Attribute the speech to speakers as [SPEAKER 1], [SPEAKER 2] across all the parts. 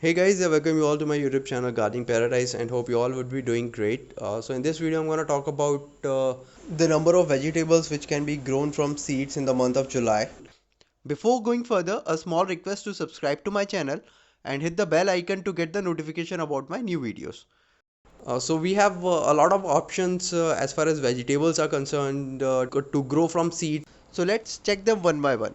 [SPEAKER 1] Hey guys, I welcome you all to my YouTube channel Gardening Paradise and hope you all would be doing great. So in this video I'm going to talk about the number of vegetables which can be grown from seeds in the month of July. Before going further, a small request to subscribe to my channel and hit the bell icon to get the notification about my new videos. So we have a lot of options as far as vegetables are concerned to grow from seeds. So let's check them one by one.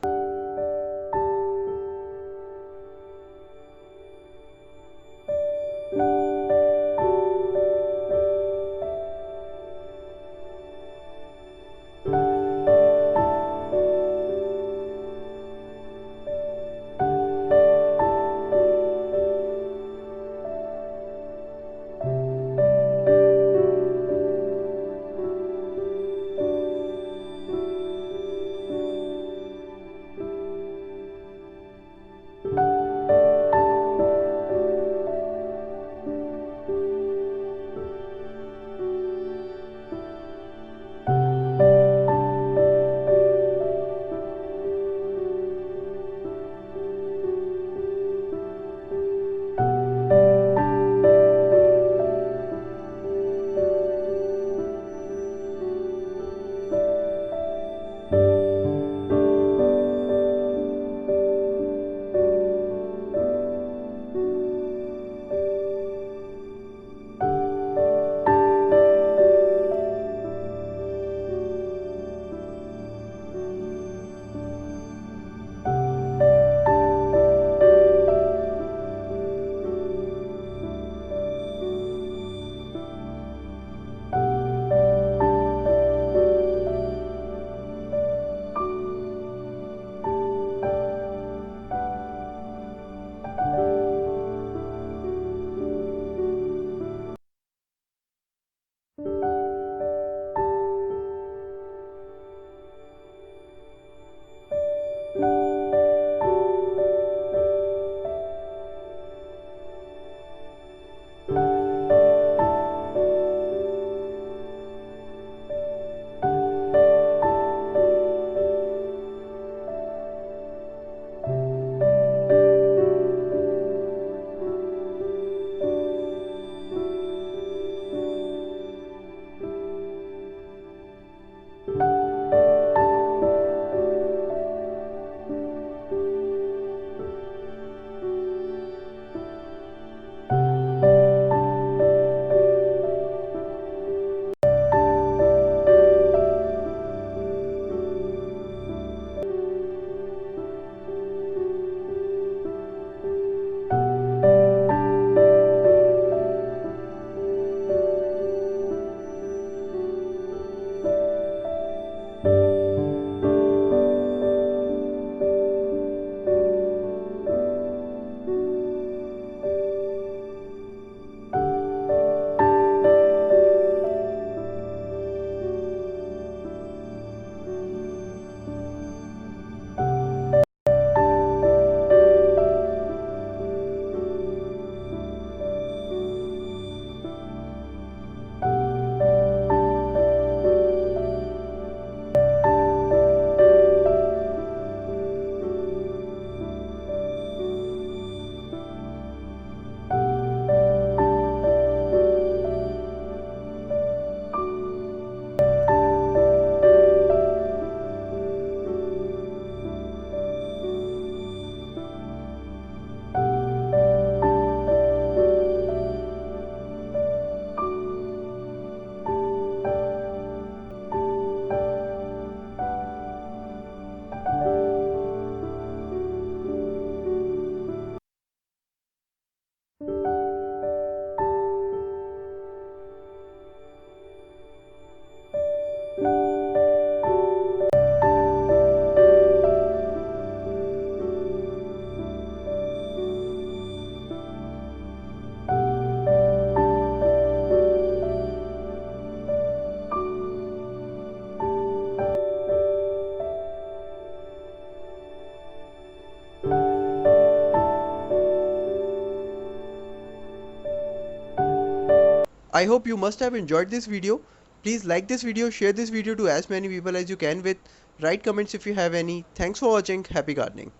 [SPEAKER 1] I hope you must have enjoyed this video. Please like this video, share this video to as many people as you can with. Write comments if you have any. Thanks for watching. Happy gardening.